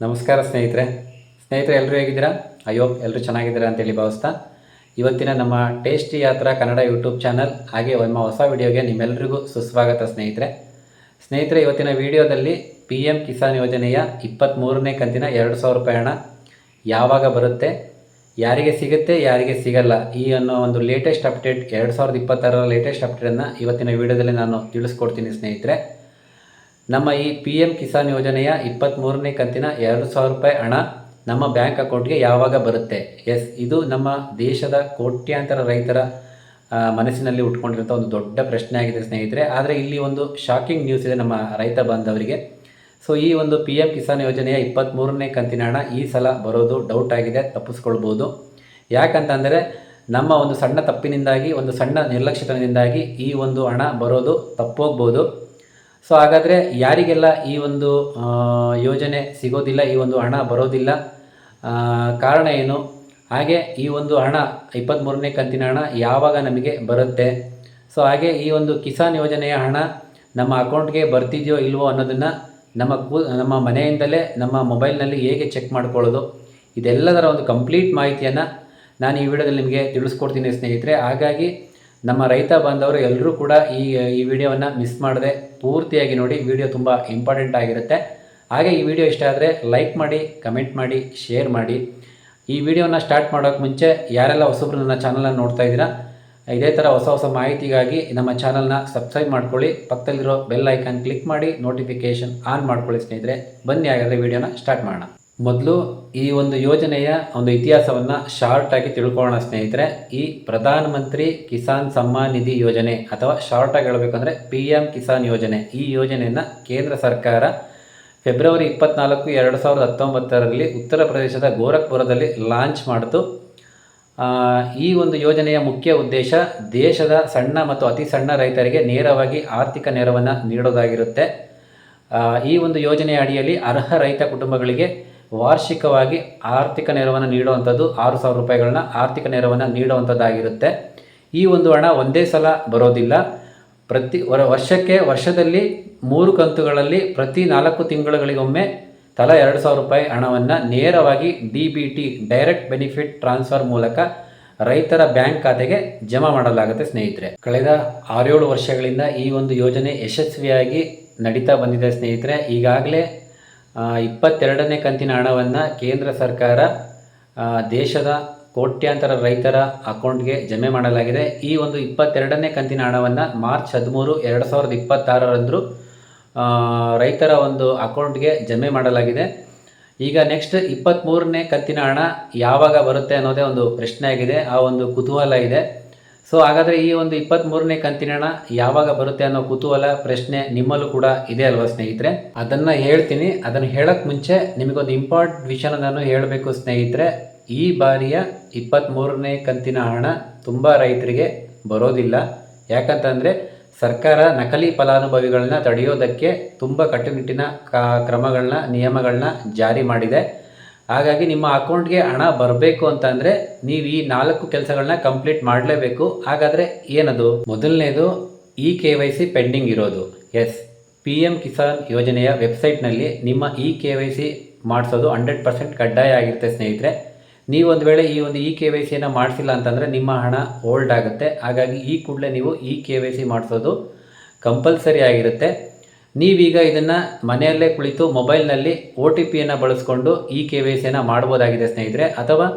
ನಮಸ್ಕಾರ ಸ್ನೇಹಿತರೆ ಎಲ್ಲರೂ ಹೇಗಿದ್ದೀರಾ? ಅಯ್ಯೋ ಎಲ್ಲರೂ ಚೆನ್ನಾಗಿದ್ದೀರಾ ಅಂತೇಳಿ ಭಾವಿಸ್ತಾ ಇವತ್ತಿನ ನಮ್ಮ ಟೇಸ್ಟಿ ಯಾತ್ರಾ ಕನ್ನಡ ಯೂಟ್ಯೂಬ್ ಚಾನಲ್ ಹಾಗೆ ನಮ್ಮ ಹೊಸ ವಿಡಿಯೋಗೆ ನಿಮ್ಮೆಲ್ಲರಿಗೂ ಸುಸ್ವಾಗತ ಸ್ನೇಹಿತರೆ ಇವತ್ತಿನ ವಿಡಿಯೋದಲ್ಲಿ PM ಕಿಸಾನ್ ಯೋಜನೆಯ 23ನೇ ಕಂತಿನ 2,000 ರೂಪಾಯಿ ಹಣ ಯಾವಾಗ ಬರುತ್ತೆ, ಯಾರಿಗೆ ಸಿಗುತ್ತೆ, ಯಾರಿಗೆ ಸಿಗಲ್ಲ ಈ ಅನ್ನೋ ಒಂದು ಲೇಟೆಸ್ಟ್ ಅಪ್ಡೇಟ್ 2026ರ ಲೇಟೆಸ್ಟ್ ಅಪ್ಡೇಟನ್ನು ಇವತ್ತಿನ ವಿಡಿಯೋದಲ್ಲಿ ನಾನು ತಿಳಿಸ್ಕೊಡ್ತೀನಿ ಸ್ನೇಹಿತರೆ. ನಮ್ಮ ಈ PM ಕಿಸಾನ್ ಯೋಜನೆಯ 23ನೇ ಕಂತಿನ 2,000 ರೂಪಾಯಿ ಹಣ ನಮ್ಮ ಬ್ಯಾಂಕ್ ಅಕೌಂಟ್ಗೆ ಯಾವಾಗ ಬರುತ್ತೆ? ಇದು ನಮ್ಮ ದೇಶದ ಕೋಟ್ಯಾಂತರ ರೈತರ ಮನಸ್ಸಿನಲ್ಲಿ ಉಟ್ಕೊಂಡಿರುವಂಥ ಒಂದು ದೊಡ್ಡ ಪ್ರಶ್ನೆ ಆಗಿದೆ ಸ್ನೇಹಿತರೆ. ಆದರೆ ಇಲ್ಲಿ ಒಂದು ಶಾಕಿಂಗ್ ನ್ಯೂಸ್ ಇದೆ ನಮ್ಮ ರೈತ ಬಾಂಧವರಿಗೆ. ಸೊ ಈ ಒಂದು PM ಕಿಸಾನ್ ಯೋಜನೆಯ 23ನೇ ಕಂತಿನ ಹಣ ಈ ಸಲ ಬರೋದು ಡೌಟ್ ಆಗಿದೆ, ತಪ್ಪಿಸ್ಕೊಳ್ಬೋದು. ಯಾಕಂತಂದರೆ ನಮ್ಮ ಒಂದು ಸಣ್ಣ ತಪ್ಪಿನಿಂದಾಗಿ, ಒಂದು ಸಣ್ಣ ನಿರ್ಲಕ್ಷ್ಯತನದಿಂದಾಗಿ ಈ ಒಂದು ಹಣ ಬರೋದು ತಪ್ಪೋಗ್ಬೋದು. ಸೊ ಹಾಗಾದರೆ ಯಾರಿಗೆಲ್ಲ ಈ ಒಂದು ಯೋಜನೆ ಸಿಗೋದಿಲ್ಲ, ಈ ಒಂದು ಹಣ ಬರೋದಿಲ್ಲ, ಕಾರಣ ಏನು? ಹಾಗೆ ಈ ಒಂದು ಹಣ 23ನೇ ಕಂತಿನ ಹಣ ಯಾವಾಗ ನಮಗೆ ಬರುತ್ತೆ? ಸೊ ಹಾಗೆ ಈ ಒಂದು ಕಿಸಾನ್ ಯೋಜನೆಯ ಹಣ ನಮ್ಮ ಅಕೌಂಟ್ಗೆ ಬರ್ತಿದೆಯೋ ಇಲ್ವೋ ಅನ್ನೋದನ್ನು ನಮ್ಮ ಮನೆಯಿಂದಲೇ ನಮ್ಮ ಮೊಬೈಲ್ನಲ್ಲಿ ಹೇಗೆ ಚೆಕ್ ಮಾಡ್ಕೊಳ್ಳೋದು, ಇದೆಲ್ಲದರ ಒಂದು ಕಂಪ್ಲೀಟ್ ಮಾಹಿತಿಯನ್ನು ನಾನು ಈ ವಿಡಿಯೋದಲ್ಲಿ ನಿಮಗೆ ತಿಳಿಸ್ಕೊಡ್ತೀನಿ ಸ್ನೇಹಿತರೆ. ಹಾಗಾಗಿ ನಮ್ಮ ರೈತ ಬಾಂಧವರು ಎಲ್ಲರೂ ಕೂಡ ಈ ವಿಡಿಯೋವನ್ನು ಮಿಸ್ ಮಾಡದೆ ಪೂರ್ತಿಯಾಗಿ ನೋಡಿ. ವಿಡಿಯೋ ತುಂಬ ಇಂಪಾರ್ಟೆಂಟ್ ಆಗಿರುತ್ತೆ. ಹಾಗೆ ಈ ವಿಡಿಯೋ ಇಷ್ಟ ಆದರೆ ಲೈಕ್ ಮಾಡಿ, ಕಮೆಂಟ್ ಮಾಡಿ, ಶೇರ್ ಮಾಡಿ. ಈ ವಿಡಿಯೋನ ಸ್ಟಾರ್ಟ್ ಮಾಡೋಕ್ಕೆ ಮುಂಚೆ ಯಾರೆಲ್ಲ ಹೊಸಬ್ರು ನನ್ನ ಚಾನಲನ್ನು ನೋಡ್ತಾ ಇದ್ದೀರಾ, ಇದೇ ಥರ ಹೊಸ ಮಾಹಿತಿಗಾಗಿ ನಮ್ಮ ಚಾನಲ್ನ ಸಬ್ಸ್ಕ್ರೈಬ್ ಮಾಡ್ಕೊಳ್ಳಿ. ಪಕ್ಕದಲ್ಲಿರೋ ಬೆಲ್ ಐಕಾನ್ ಕ್ಲಿಕ್ ಮಾಡಿ ನೋಟಿಫಿಕೇಷನ್ ಆನ್ ಮಾಡ್ಕೊಳ್ಳಿ ಸ್ನೇಹಿತರೆ. ಬನ್ನಿ ಹಾಗಾದರೆ ವಿಡಿಯೋನ ಸ್ಟಾರ್ಟ್ ಮಾಡೋಣ. ಮೊದಲು ಈ ಒಂದು ಯೋಜನೆಯ ಒಂದು ಇತಿಹಾಸವನ್ನು ಶಾರ್ಟಾಗಿ ತಿಳ್ಕೊಳ್ಳೋಣ ಸ್ನೇಹಿತರೆ. ಈ ಪ್ರಧಾನ ಮಂತ್ರಿ ಕಿಸಾನ್ ಸಮ್ಮಾನ್ ನಿಧಿ ಯೋಜನೆ ಅಥವಾ ಶಾರ್ಟಾಗಿ ಹೇಳಬೇಕಂದ್ರೆ PM ಕಿಸಾನ್ ಯೋಜನೆ, ಈ ಯೋಜನೆಯನ್ನು ಕೇಂದ್ರ ಸರ್ಕಾರ ಫೆಬ್ರವರಿ 24, 2019ರಲ್ಲಿ ಉತ್ತರ ಪ್ರದೇಶದ ಗೋರಖ್ಪುರದಲ್ಲಿ ಲಾಂಚ್ ಮಾಡಿತು. ಈ ಒಂದು ಯೋಜನೆಯ ಮುಖ್ಯ ಉದ್ದೇಶ ದೇಶದ ಸಣ್ಣ ಮತ್ತು ಅತಿ ಸಣ್ಣ ರೈತರಿಗೆ ನೇರವಾಗಿ ಆರ್ಥಿಕ ನೆರವನ್ನು ನೀಡೋದಾಗಿರುತ್ತೆ. ಈ ಒಂದು ಯೋಜನೆಯ ಅಡಿಯಲ್ಲಿ ಅರ್ಹ ರೈತ ಕುಟುಂಬಗಳಿಗೆ ವಾರ್ಷಿಕವಾಗಿ ಆರ್ಥಿಕ ನೆರವನ್ನು ನೀಡುವಂಥದ್ದು 6,000 ರೂಪಾಯಿಗಳನ್ನ ಆರ್ಥಿಕ ನೆರವನ್ನು ನೀಡುವಂಥದ್ದಾಗಿರುತ್ತೆ. ಈ ಒಂದು ಹಣ ಒಂದೇ ಸಲ ಬರೋದಿಲ್ಲ. ವರ್ಷದಲ್ಲಿ 3 ಕಂತುಗಳಲ್ಲಿ ಪ್ರತಿ 4 ತಿಂಗಳುಗಳಿಗೊಮ್ಮೆ ತಲಾ 2,000 ರೂಪಾಯಿ ಹಣವನ್ನು ನೇರವಾಗಿ DBT ಡೈರೆಕ್ಟ್ ಬೆನಿಫಿಟ್ ಟ್ರಾನ್ಸ್ಫರ್ ಮೂಲಕ ರೈತರ ಬ್ಯಾಂಕ್ ಖಾತೆಗೆ ಜಮಾ ಮಾಡಲಾಗುತ್ತೆ ಸ್ನೇಹಿತರೆ. ಕಳೆದ 6-7 ವರ್ಷಗಳಿಂದ ಈ ಒಂದು ಯೋಜನೆ ಯಶಸ್ವಿಯಾಗಿ ನಡೀತಾ ಬಂದಿದೆ ಸ್ನೇಹಿತರೆ. ಈಗಾಗಲೇ 22ನೇ ಕಂತಿನ ಹಣವನ್ನು ಕೇಂದ್ರ ಸರ್ಕಾರ ದೇಶದ ಕೋಟ್ಯಾಂತರ ರೈತರ ಅಕೌಂಟ್ಗೆ ಜಮೆ ಮಾಡಲಾಗಿದೆ. ಈ ಒಂದು 22ನೇ ಕಂತಿನ ಹಣವನ್ನು ಮಾರ್ಚ್ 13, 2026ರಂದು ರೈತರ ಒಂದು ಅಕೌಂಟ್ಗೆ ಜಮೆ ಮಾಡಲಾಗಿದೆ. ಈಗ ನೆಕ್ಸ್ಟ್ 23ನೇ ಕಂತಿನ ಹಣ ಯಾವಾಗ ಬರುತ್ತೆ ಅನ್ನೋದೇ ಒಂದು ಪ್ರಶ್ನೆ ಆಗಿದೆ, ಆ ಒಂದು ಕುತೂಹಲ ಇದೆ. ಸೊ ಹಾಗಾದರೆ ಈ ಒಂದು 23ನೇ ಕಂತಿನ ಹಣ ಯಾವಾಗ ಬರುತ್ತೆ ಅನ್ನೋ ಕುತೂಹಲ ಪ್ರಶ್ನೆ ನಿಮ್ಮಲ್ಲೂ ಕೂಡ ಇದೆ ಅಲ್ವಾ ಸ್ನೇಹಿತರೆ? ಅದನ್ನು ಹೇಳ್ತೀನಿ. ಅದನ್ನು ಹೇಳೋಕ್ಕೆ ಮುಂಚೆ ನಿಮಗೊಂದು ಇಂಪಾರ್ಟೆಂಟ್ ವಿಷಯನ ನಾನು ಹೇಳಬೇಕು ಸ್ನೇಹಿತರೆ. ಈ ಬಾರಿಯ 23ನೇ ಕಂತಿನ ಹಣ ತುಂಬ ರೈತರಿಗೆ ಬರೋದಿಲ್ಲ. ಯಾಕಂತಂದರೆ ಸರ್ಕಾರ ನಕಲಿ ಫಲಾನುಭವಿಗಳನ್ನ ತಡೆಯೋದಕ್ಕೆ ತುಂಬ ಕಟ್ಟುನಿಟ್ಟಿನ ಕ್ರಮಗಳನ್ನ, ನಿಯಮಗಳನ್ನ ಜಾರಿ ಮಾಡಿದೆ. ಹಾಗಾಗಿ ನಿಮ್ಮ ಅಕೌಂಟ್ಗೆ ಹಣ ಬರಬೇಕು ಅಂತಂದರೆ ನೀವು ಈ 4 ಕೆಲಸಗಳನ್ನ ಕಂಪ್ಲೀಟ್ ಮಾಡಲೇಬೇಕು. ಹಾಗಾದರೆ ಏನದು? ಮೊದಲನೇದು KYC ಪೆಂಡಿಂಗ್ ಇರೋದು. PM ಕಿಸಾನ್ ಯೋಜನೆಯ ವೆಬ್ಸೈಟ್ನಲ್ಲಿ ನಿಮ್ಮ KYC ಮಾಡಿಸೋದು 100% ಕಡ್ಡಾಯ ಆಗಿರುತ್ತೆ ಸ್ನೇಹಿತರೆ. ನೀವು ಒಂದು ವೇಳೆ ಈ ಒಂದು KYCಯನ್ನು ಮಾಡಿಸಿಲ್ಲ ಅಂತಂದರೆ ನಿಮ್ಮ ಹಣ ಹೋಲ್ಡ್ ಆಗುತ್ತೆ. ಹಾಗಾಗಿ ಈ ಕೂಡಲೇ ನೀವು KYC ಮಾಡಿಸೋದು ಕಂಪಲ್ಸರಿ ಆಗಿರುತ್ತೆ. ನೀವೀಗ ಇದನ್ನು ಮನೆಯಲ್ಲೇ ಕುಳಿತು ಮೊಬೈಲ್ನಲ್ಲಿ OTPಯನ್ನು ಬಳಸ್ಕೊಂಡು KYCಯನ್ನು ಮಾಡ್ಬೋದಾಗಿದೆ ಸ್ನೇಹಿತರೆ. ಅಥವಾ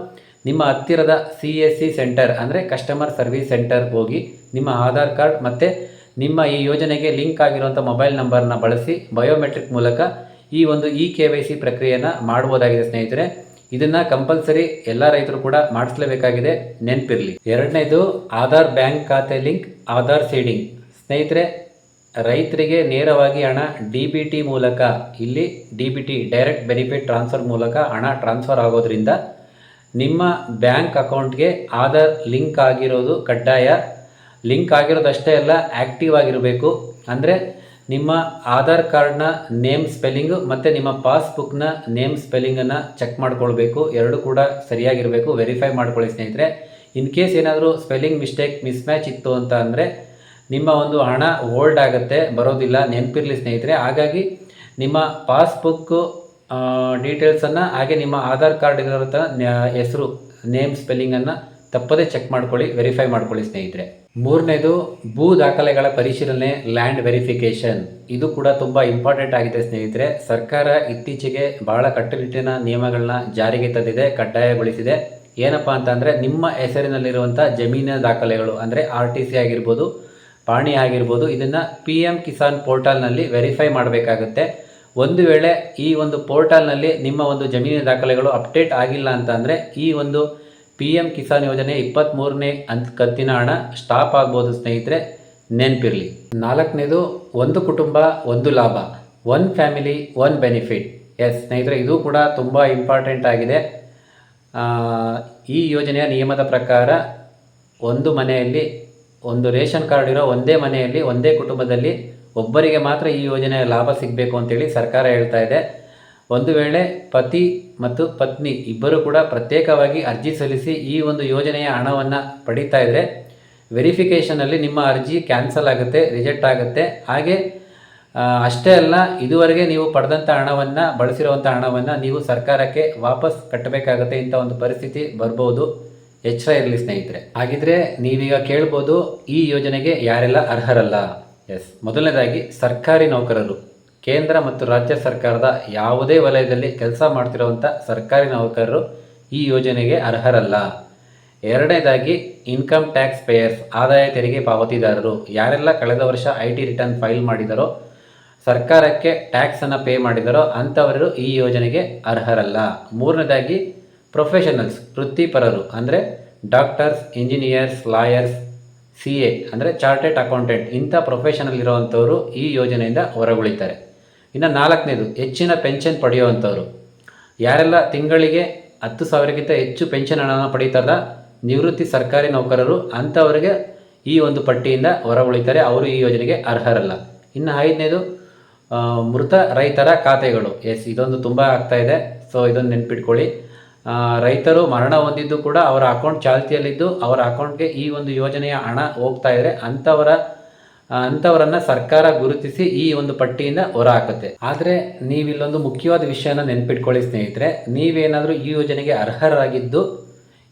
ನಿಮ್ಮ ಹತ್ತಿರದ CSC ಸೆಂಟರ್ ಅಂದರೆ ಕಸ್ಟಮರ್ ಸರ್ವಿಸ್ ಸೆಂಟರ್ ಹೋಗಿ ನಿಮ್ಮ ಆಧಾರ್ ಕಾರ್ಡ್ ಮತ್ತು ನಿಮ್ಮ ಈ ಯೋಜನೆಗೆ ಲಿಂಕ್ ಆಗಿರುವಂಥ ಮೊಬೈಲ್ ನಂಬರ್ನ ಬಳಸಿ ಬಯೋಮೆಟ್ರಿಕ್ ಮೂಲಕ ಈ ಒಂದು KYC ಪ್ರಕ್ರಿಯೆಯನ್ನು ಮಾಡ್ಬೋದಾಗಿದೆ ಸ್ನೇಹಿತರೆ. ಇದನ್ನು ಕಂಪಲ್ಸರಿ ಎಲ್ಲ ರೈತರು ಕೂಡ ಮಾಡಿಸಲೇಬೇಕಾಗಿದೆ, ನೆನಪಿರಲಿ. ಎರಡನೇದು ಆಧಾರ್ ಬ್ಯಾಂಕ್ ಖಾತೆ ಲಿಂಕ್, ಆಧಾರ್ ಸೀಡಿಂಗ್. ಸ್ನೇಹಿತರೆ, ರೈತರಿಗೆ ನೇರವಾಗಿ ಹಣ DBT ಮೂಲಕ, ಇಲ್ಲಿ DBT ಡೈರೆಕ್ಟ್ ಬೆನಿಫಿಟ್ ಟ್ರಾನ್ಸ್ಫರ್ ಮೂಲಕ ಹಣ ಟ್ರಾನ್ಸ್ಫರ್ ಆಗೋದ್ರಿಂದ ನಿಮ್ಮ ಬ್ಯಾಂಕ್ ಅಕೌಂಟ್ಗೆ ಆಧಾರ್ ಲಿಂಕ್ ಆಗಿರೋದು ಕಡ್ಡಾಯ. ಲಿಂಕ್ ಆಗಿರೋದಷ್ಟೇ ಅಲ್ಲ, ಆ್ಯಕ್ಟಿವ್ ಆಗಿರಬೇಕು. ಅಂದರೆ ನಿಮ್ಮ ಆಧಾರ್ ಕಾರ್ಡ್ನ ನೇಮ್ ಸ್ಪೆಲ್ಲಿಂಗು ಮತ್ತು ನಿಮ್ಮ ಪಾಸ್ಬುಕ್ನ ನೇಮ್ ಸ್ಪೆಲ್ಲಿಂಗನ್ನು ಚೆಕ್ ಮಾಡ್ಕೊಳ್ಬೇಕು. ಎರಡೂ ಕೂಡ ಸರಿಯಾಗಿರಬೇಕು. ವೆರಿಫೈ ಮಾಡ್ಕೊಳ್ಳಿ ಸ್ನೇಹಿತರೆ. ಇನ್ ಕೇಸ್ ಏನಾದರೂ ಸ್ಪೆಲ್ಲಿಂಗ್ ಮಿಸ್ಟೇಕ್, ಮಿಸ್ಮ್ಯಾಚ್ ಇತ್ತು ಅಂತ ಅಂದರೆ ನಿಮ್ಮ ಒಂದು ಹಣ ಹೋಲ್ಡ್ ಆಗುತ್ತೆ, ಬರೋದಿಲ್ಲ, ನೆನಪಿರಲಿ ಸ್ನೇಹಿತರೆ. ಹಾಗಾಗಿ ನಿಮ್ಮ ಪಾಸ್ಬುಕ್ಕು ಡೀಟೇಲ್ಸನ್ನು ಹಾಗೆ ನಿಮ್ಮ ಆಧಾರ್ ಕಾರ್ಡ್ ಇರೋಂಥ ಹೆಸರು ನೇಮ್ ಸ್ಪೆಲ್ಲಿಂಗನ್ನು ತಪ್ಪದೇ ಚೆಕ್ ಮಾಡ್ಕೊಳ್ಳಿ, ವೆರಿಫೈ ಮಾಡ್ಕೊಳ್ಳಿ ಸ್ನೇಹಿತರೆ. ಮೂರನೇದು ಭೂ ದಾಖಲೆಗಳ ಪರಿಶೀಲನೆ, ಲ್ಯಾಂಡ್ ವೆರಿಫಿಕೇಷನ್. ಇದು ಕೂಡ ತುಂಬ ಇಂಪಾರ್ಟೆಂಟ್ ಆಗಿದೆ ಸ್ನೇಹಿತರೆ. ಸರ್ಕಾರ ಇತ್ತೀಚೆಗೆ ಬಹಳ ಕಟ್ಟುನಿಟ್ಟಿನ ನಿಯಮಗಳನ್ನ ಜಾರಿಗೆ ತಂದಿದೆ, ಕಡ್ಡಾಯಗೊಳಿಸಿದೆ. ಏನಪ್ಪ ಅಂತಂದರೆ ನಿಮ್ಮ ಹೆಸರಿನಲ್ಲಿರುವಂಥ ಜಮೀನಿನ ದಾಖಲೆಗಳು ಅಂದರೆ RTC ಆಗಿರ್ಬೋದು, ಪಾಣಿ ಆಗಿರ್ಬೋದು, ಇದನ್ನು PM ಕಿಸಾನ್ ಪೋರ್ಟಲ್ನಲ್ಲಿ ವೆರಿಫೈ ಮಾಡಬೇಕಾಗುತ್ತೆ. ಒಂದು ವೇಳೆ ಈ ಒಂದು ಪೋರ್ಟಲ್ನಲ್ಲಿ ನಿಮ್ಮ ಒಂದು ಜಮೀನಿನ ದಾಖಲೆಗಳು ಅಪ್ಡೇಟ್ ಆಗಿಲ್ಲ ಅಂತಂದರೆ ಈ ಒಂದು PM ಕಿಸಾನ್ ಯೋಜನೆ 23ನೇ ಕಂತಿನ ಹಣ ಸ್ಟಾಪ್ ಆಗ್ಬೋದು ಸ್ನೇಹಿತರೆ, ನೆನಪಿರಲಿ. ನಾಲ್ಕನೇದು ಒಂದು ಕುಟುಂಬ ಒಂದು ಲಾಭ, one family one benefit. Yes ಸ್ನೇಹಿತರೆ, ಇದು ಕೂಡ ತುಂಬ ಇಂಪಾರ್ಟೆಂಟ್ ಆಗಿದೆ. ಈ ಯೋಜನೆಯ ನಿಯಮದ ಪ್ರಕಾರ ಒಂದು ಮನೆಯಲ್ಲಿ ಒಂದು ರೇಷನ್ ಕಾರ್ಡ್ ಇರೋ ಒಂದೇ ಮನೆಯಲ್ಲಿ ಒಂದೇ ಕುಟುಂಬದಲ್ಲಿ ಒಬ್ಬರಿಗೆ ಮಾತ್ರ ಈ ಯೋಜನೆಯ ಲಾಭ ಸಿಗಬೇಕು ಅಂತೇಳಿ ಸರ್ಕಾರ ಹೇಳ್ತಾ ಇದೆ. ಒಂದು ವೇಳೆ ಪತಿ ಮತ್ತು ಪತ್ನಿ ಇಬ್ಬರು ಕೂಡ ಪ್ರತ್ಯೇಕವಾಗಿ ಅರ್ಜಿ ಸಲ್ಲಿಸಿ ಈ ಒಂದು ಯೋಜನೆಯ ಹಣವನ್ನು ಪಡೀತಾ ಇದ್ದರೆ ವೆರಿಫಿಕೇಷನಲ್ಲಿ ನಿಮ್ಮ ಅರ್ಜಿ ಕ್ಯಾನ್ಸಲ್ ಆಗುತ್ತೆ, ರಿಜೆಕ್ಟ್ ಆಗುತ್ತೆ. ಹಾಗೆ ಅಷ್ಟೇ ಅಲ್ಲ, ಇದುವರೆಗೆ ನೀವು ಪಡೆದಂಥ ಹಣವನ್ನು, ಬಳಸಿರುವಂಥ ಹಣವನ್ನು ನೀವು ಸರ್ಕಾರಕ್ಕೆ ವಾಪಸ್ ಕಟ್ಟಬೇಕಾಗುತ್ತೆ. ಇಂಥ ಒಂದು ಪರಿಸ್ಥಿತಿ ಬರ್ಬೋದು, ಎಚ್ಚರ ಇರಲಿ ಸ್ನೇಹಿತರೆ. ಹಾಗಿದ್ರೆ ನೀವೀಗ ಕೇಳ್ಬೋದು, ಈ ಯೋಜನೆಗೆ ಯಾರೆಲ್ಲ ಅರ್ಹರಲ್ಲ? ಎಸ್, ಮೊದಲನೇದಾಗಿ ಸರ್ಕಾರಿ ನೌಕರರು, ಕೇಂದ್ರ ಮತ್ತು ರಾಜ್ಯ ಸರ್ಕಾರದ ಯಾವುದೇ ವಲಯದಲ್ಲಿ ಕೆಲಸ ಮಾಡ್ತಿರುವಂಥ ಸರ್ಕಾರಿ ನೌಕರರು ಈ ಯೋಜನೆಗೆ ಅರ್ಹರಲ್ಲ. ಎರಡನೇದಾಗಿ ಇನ್ಕಮ್ ಟ್ಯಾಕ್ಸ್ ಪೇಯರ್ಸ್, ಆದಾಯ ತೆರಿಗೆ ಪಾವತಿದಾರರು, ಯಾರೆಲ್ಲ ಕಳೆದ ವರ್ಷ IT ರಿಟರ್ನ್ ಫೈಲ್ ಮಾಡಿದರೋ, ಸರ್ಕಾರಕ್ಕೆ ಟ್ಯಾಕ್ಸನ್ನು ಪೇ ಮಾಡಿದರೋ ಅಂಥವರು ಈ ಯೋಜನೆಗೆ ಅರ್ಹರಲ್ಲ. ಮೂರನೇದಾಗಿ ಪ್ರೊಫೆಷನಲ್ಸ್, ವೃತ್ತಿಪರರು ಅಂದರೆ ಡಾಕ್ಟರ್ಸ್, ಇಂಜಿನಿಯರ್ಸ್, ಲಾಯರ್ಸ್, CA ಅಂದರೆ ಚಾರ್ಟೆಡ್ ಅಕೌಂಟೆಂಟ್, ಇಂಥ ಪ್ರೊಫೆಷನಲ್ ಇರೋವಂಥವರು ಈ ಯೋಜನೆಯಿಂದ ಹೊರಗುಳಿತಾರೆ. ಇನ್ನು ನಾಲ್ಕನೇದು ಹೆಚ್ಚಿನ ಪೆನ್ಷನ್ ಪಡೆಯುವಂಥವ್ರು, ಯಾರೆಲ್ಲ ತಿಂಗಳಿಗೆ 10,000ಕ್ಕಿಂತ ಹೆಚ್ಚು ಪೆನ್ಷನ್ ಹಣವನ್ನು ಪಡೀತಾರ ನಿವೃತ್ತಿ ಸರ್ಕಾರಿ ನೌಕರರು, ಅಂಥವರಿಗೆ ಈ ಒಂದು ಪಟ್ಟಿಯಿಂದ ಹೊರಗುಳಿತಾರೆ, ಅವರು ಈ ಯೋಜನೆಗೆ ಅರ್ಹರಲ್ಲ. ಇನ್ನು ಐದನೇದು ಮೃತ ರೈತರ ಖಾತೆಗಳು. ಎಸ್, ಇದೊಂದು ತುಂಬ ಆಗ್ತಾಯಿದೆ, ಸೊ ಇದೊಂದು ನೆನ್ಪಿಟ್ಕೊಳ್ಳಿ. ರೈತರು ಮರಣ ಹೊಂದಿದ್ದು ಕೂಡ ಅವರ ಅಕೌಂಟ್ ಚಾಲ್ತಿಯಲ್ಲಿದ್ದು ಅವರ ಅಕೌಂಟ್ಗೆ ಈ ಒಂದು ಯೋಜನೆಯ ಹಣ ಹೋಗ್ತಾ ಇದ್ದರೆ ಅಂಥವರನ್ನು ಸರ್ಕಾರ ಗುರುತಿಸಿ ಈ ಒಂದು ಪಟ್ಟಿಯಿಂದ ಹೊರ ಹಾಕುತ್ತೆ. ಆದರೆ ನೀವಿಲ್ಲೊಂದು ಮುಖ್ಯವಾದ ವಿಷಯನ ನೆನ್ಪಿಟ್ಕೊಳ್ಳಿ ಸ್ನೇಹಿತರೆ, ನೀವೇನಾದರೂ ಈ ಯೋಜನೆಗೆ ಅರ್ಹರಾಗಿದ್ದು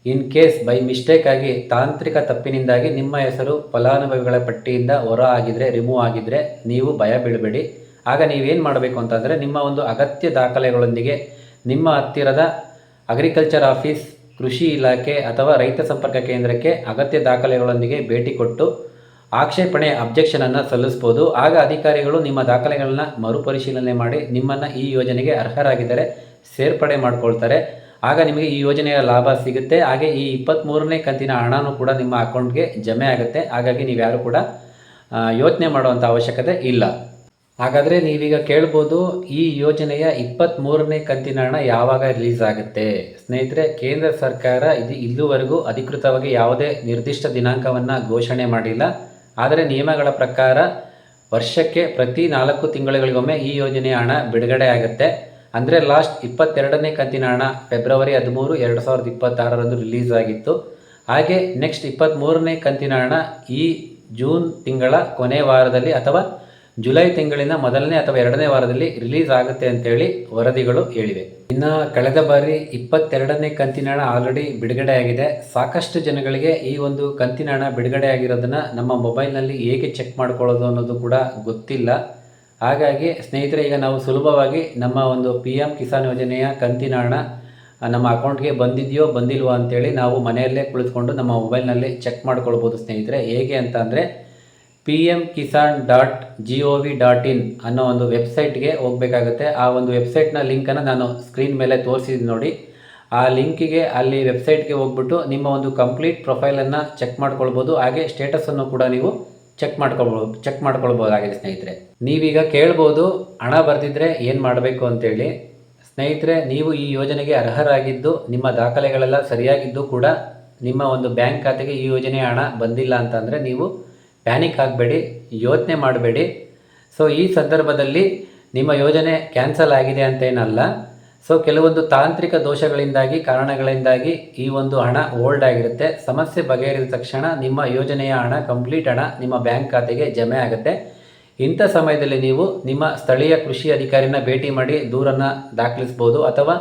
ಇನ್ ಕೇಸ್ ಬೈ ಮಿಸ್ಟೇಕ್ ಆಗಿ ತಾಂತ್ರಿಕ ತಪ್ಪಿನಿಂದಾಗಿ ನಿಮ್ಮ ಹೆಸರು ಫಲಾನುಭವಿಗಳ ಪಟ್ಟಿಯಿಂದ ಹೊರ ಆಗಿದ್ರೆ, ರಿಮೂವ್ ಆಗಿದ್ದರೆ ನೀವು ಭಯ ಬೀಳಬೇಡಿ. ಆಗ ನೀವೇನು ಮಾಡಬೇಕು ಅಂತಂದರೆ, ನಿಮ್ಮ ಒಂದು ಅಗತ್ಯ ದಾಖಲೆಗಳೊಂದಿಗೆ ನಿಮ್ಮ ಹತ್ತಿರದ ಅಗ್ರಿಕಲ್ಚರ್ ಆಫೀಸ್, ಕೃಷಿ ಇಲಾಖೆ ಅಥವಾ ರೈತ ಸಂಪರ್ಕ ಕೇಂದ್ರಕ್ಕೆ ಅಗತ್ಯ ದಾಖಲೆಗಳೊಂದಿಗೆ ಭೇಟಿ ಕೊಟ್ಟು ಆಕ್ಷೇಪಣೆ, ಅಬ್ಜೆಕ್ಷನನ್ನು ಸಲ್ಲಿಸ್ಬೋದು. ಆಗ ಅಧಿಕಾರಿಗಳು ನಿಮ್ಮ ದಾಖಲೆಗಳನ್ನ ಮರುಪರಿಶೀಲನೆ ಮಾಡಿ ನಿಮ್ಮನ್ನು ಈ ಯೋಜನೆಗೆ ಅರ್ಹರಾಗಿದ್ದರೆ ಸೇರ್ಪಡೆ ಮಾಡ್ಕೊಳ್ತಾರೆ. ಆಗ ನಿಮಗೆ ಈ ಯೋಜನೆಯ ಲಾಭ ಸಿಗುತ್ತೆ. ಹಾಗೆ ಈ 23ನೇ ಕಂತಿನ ಹಣನೂ ಕೂಡ ನಿಮ್ಮ ಅಕೌಂಟ್ಗೆ ಜಮೆ ಆಗುತ್ತೆ. ಹಾಗಾಗಿ ನೀವ್ಯಾರು ಕೂಡ ಯೋಚನೆ ಮಾಡುವಂಥ ಅವಶ್ಯಕತೆ ಇಲ್ಲ. ಹಾಗಾದರೆ ನೀವೀಗ ಕೇಳ್ಬೋದು, ಈ ಯೋಜನೆಯ 23ನೇ ಕಂತಿನ ಹಣ ಯಾವಾಗ ರಿಲೀಸ್ ಆಗುತ್ತೆ? ಸ್ನೇಹಿತರೆ, ಕೇಂದ್ರ ಸರ್ಕಾರ ಇಲ್ಲಿವರೆಗೂ ಅಧಿಕೃತವಾಗಿ ಯಾವುದೇ ನಿರ್ದಿಷ್ಟ ದಿನಾಂಕವನ್ನು ಘೋಷಣೆ ಮಾಡಿಲ್ಲ. ಆದರೆ ನಿಯಮಗಳ ಪ್ರಕಾರ ವರ್ಷಕ್ಕೆ ಪ್ರತಿ 4 ತಿಂಗಳಿಗೊಮ್ಮೆ ಈ ಯೋಜನೆಯ ಹಣ ಬಿಡುಗಡೆ ಆಗುತ್ತೆ. ಅಂದರೆ ಲಾಸ್ಟ್ 22ನೇ ಕಂತಿನ ಹಣ ಫೆಬ್ರವರಿ 13, 2026ರಂದು ರಿಲೀಸ್ ಆಗಿತ್ತು. ಹಾಗೆ ನೆಕ್ಸ್ಟ್ 23ನೇ ಕಂತಿನ ಹಣ ಈ ಜೂನ್ ತಿಂಗಳ ಕೊನೆ ವಾರದಲ್ಲಿ ಅಥವಾ ಜುಲೈ ತಿಂಗಳಿನ ಮೊದಲನೇ ಅಥವಾ 2ನೇ ವಾರದಲ್ಲಿ ರಿಲೀಸ್ ಆಗುತ್ತೆ ಅಂತೇಳಿ ವರದಿಗಳು ಹೇಳಿವೆ. ಇನ್ನು ಕಳೆದ ಬಾರಿ 22ನೇ ಕಂತಿನ ಹಣ ಆಲ್ರೆಡಿ ಬಿಡುಗಡೆ ಆಗಿದೆ. ಸಾಕಷ್ಟು ಜನಗಳಿಗೆ ಈ ಒಂದು ಕಂತಿನ ಹಣ ಬಿಡುಗಡೆ ಆಗಿರೋದನ್ನು ನಮ್ಮ ಮೊಬೈಲ್ನಲ್ಲಿ ಹೇಗೆ ಚೆಕ್ ಮಾಡ್ಕೊಳ್ಳೋದು ಅನ್ನೋದು ಕೂಡ ಗೊತ್ತಿಲ್ಲ. ಹಾಗಾಗಿ ಸ್ನೇಹಿತರೆ, ಈಗ ನಾವು ಸುಲಭವಾಗಿ ನಮ್ಮ ಒಂದು PM ಕಿಸಾನ್ ಯೋಜನೆಯ ಕಂತಿನ ಹಣ ನಮ್ಮ ಅಕೌಂಟ್ಗೆ ಬಂದಿದೆಯೋ ಬಂದಿಲ್ವೋ ಅಂತೇಳಿ ನಾವು ಮನೆಯಲ್ಲೇ ಕುಳಿತುಕೊಂಡು ನಮ್ಮ ಮೊಬೈಲ್ನಲ್ಲಿ ಚೆಕ್ ಮಾಡ್ಕೊಳ್ಬೋದು ಸ್ನೇಹಿತರೆ. ಹೇಗೆ ಅಂತ ಅಂದರೆ pmkisan.gov.in ಅನ್ನೋ ಒಂದು ವೆಬ್ಸೈಟ್ಗೆ ಹೋಗಬೇಕಾಗುತ್ತೆ. ಆ ಒಂದು ವೆಬ್ಸೈಟ್ನ ಲಿಂಕನ್ನು ನಾನು ಸ್ಕ್ರೀನ್ ಮೇಲೆ ತೋರಿಸಿದ್ದೀನಿ ನೋಡಿ. ಆ ಲಿಂಕಿಗೆ, ಅಲ್ಲಿ ವೆಬ್ಸೈಟ್ಗೆ ಹೋಗ್ಬಿಟ್ಟು ನಿಮ್ಮ ಒಂದು ಕಂಪ್ಲೀಟ್ ಪ್ರೊಫೈಲನ್ನು ಚೆಕ್ ಮಾಡ್ಕೊಳ್ಬೋದು. ಹಾಗೆ ಸ್ಟೇಟಸನ್ನು ಕೂಡ ನೀವು ಚೆಕ್ ಮಾಡ್ಕೊಳ್ಬೋದಾಗಿದೆ ಸ್ನೇಹಿತರೆ. ನೀವೀಗ ಕೇಳ್ಬೋದು, ಹಣ ಬರ್ದಿದ್ರೆ ಏನು ಮಾಡಬೇಕು ಅಂತೇಳಿ. ಸ್ನೇಹಿತರೆ, ನೀವು ಈ ಯೋಜನೆಗೆ ಅರ್ಹರಾಗಿದ್ದು ನಿಮ್ಮ ದಾಖಲೆಗಳೆಲ್ಲ ಸರಿಯಾಗಿದ್ದು ಕೂಡ ನಿಮ್ಮ ಒಂದು ಬ್ಯಾಂಕ್ ಖಾತೆಗೆ ಈ ಯೋಜನೆಯ ಹಣ ಬಂದಿಲ್ಲ ಅಂತಂದರೆ ನೀವು ಪ್ಯಾನಿಕ್ ಆಗಬೇಡಿ, ಯೋಚನೆ ಮಾಡಬೇಡಿ. ಸೊ ಈ ಸಂದರ್ಭದಲ್ಲಿ ನಿಮ್ಮ ಯೋಜನೆ ಕ್ಯಾನ್ಸಲ್ ಆಗಿದೆ ಅಂತೇನಲ್ಲ. ಸೊ ಕೆಲವೊಂದು ತಾಂತ್ರಿಕ ದೋಷಗಳಿಂದಾಗಿ, ಕಾರಣಗಳಿಂದಾಗಿ ಈ ಒಂದು ಹಣ ಹೋಲ್ಡ್ ಆಗಿರುತ್ತೆ. ಸಮಸ್ಯೆ ಬಗೆಹರಿದ ತಕ್ಷಣ ನಿಮ್ಮ ಯೋಜನೆಯ ಹಣ, ಕಂಪ್ಲೀಟ್ ಹಣ ನಿಮ್ಮ ಬ್ಯಾಂಕ್ ಖಾತೆಗೆ ಜಮೆ ಆಗುತ್ತೆ. ಇಂಥ ಸಮಯದಲ್ಲಿ ನೀವು ನಿಮ್ಮ ಸ್ಥಳೀಯ ಕೃಷಿ ಅಧಿಕಾರಿನ ಭೇಟಿ ಮಾಡಿ ದೂರನ್ನು ದಾಖಲಿಸ್ಬೋದು ಅಥವಾ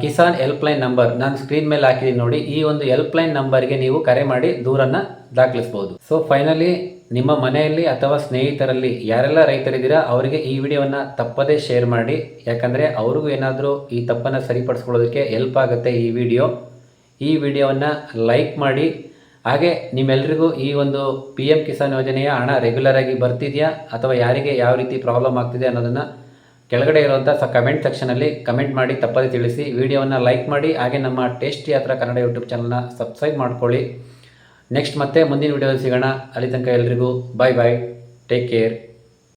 ಕಿಸಾನ್ ಹೆಲ್ಪ್ಲೈನ್ ನಂಬರ್ ನಾನು ಸ್ಕ್ರೀನ್ ಮೇಲೆ ಹಾಕಿದ್ದೀನಿ ನೋಡಿ, ಈ ಒಂದು ಹೆಲ್ಪ್ಲೈನ್ ನಂಬರ್ಗೆ ನೀವು ಕರೆ ಮಾಡಿ ದೂರನ್ನು ದಾಖಲಿಸ್ಬೋದು. ಸೊ ಫೈನಲಿ ನಿಮ್ಮ ಮನೆಯಲ್ಲಿ ಅಥವಾ ಸ್ನೇಹಿತರಲ್ಲಿ ಯಾರೆಲ್ಲ ರೈತರಿದ್ದೀರಾ ಅವರಿಗೆ ಈ ವಿಡಿಯೋವನ್ನು ತಪ್ಪದೇ ಶೇರ್ ಮಾಡಿ, ಯಾಕಂದರೆ ಅವ್ರಿಗೂ ಏನಾದರೂ ಈ ತಪ್ಪನ್ನು ಸರಿಪಡಿಸ್ಕೊಳ್ಳೋದಕ್ಕೆ ಹೆಲ್ಪ್ ಆಗುತ್ತೆ ಈ ವಿಡಿಯೋವನ್ನು ಲೈಕ್ ಮಾಡಿ. ಹಾಗೆ ನಿಮ್ಮೆಲ್ಲರಿಗೂ ಈ ಒಂದು PM ಕಿಸಾನ್ ಯೋಜನೆಯ ಹಣ ರೆಗ್ಯುಲರ್ ಆಗಿ ಬರ್ತಿದೆಯಾ ಅಥವಾ ಯಾರಿಗೆ ಯಾವ ರೀತಿ ಪ್ರಾಬ್ಲಮ್ ಆಗ್ತಿದೆ ಅನ್ನೋದನ್ನು ಕೆಳಗಡೆ ಇರುವಂಥ ಕಮೆಂಟ್ ಸೆಕ್ಷನಲ್ಲಿ ಕಮೆಂಟ್ ಮಾಡಿ ತಪ್ಪದೇ ತಿಳಿಸಿ. ವಿಡಿಯೋವನ್ನು ಲೈಕ್ ಮಾಡಿ, ಹಾಗೆ ನಮ್ಮ ಟೇಸ್ಟಿ ಯಾತ್ರಾ ಕನ್ನಡ ಯೂಟ್ಯೂಬ್ ಚಾನಲ್ನ ಸಬ್ಸ್ಕ್ರೈಬ್ ಮಾಡ್ಕೊಳ್ಳಿ. ನೆಕ್ಸ್ಟ್ ಮತ್ತೆ ಮುಂದಿನ ವಿಡಿಯೋದಲ್ಲಿ ಸಿಗೋಣ. ಅಲ್ಲಿ ತನಕ ಎಲ್ರಿಗೂ ಬಾಯ್, ಟೇಕ್ ಕೇರ್.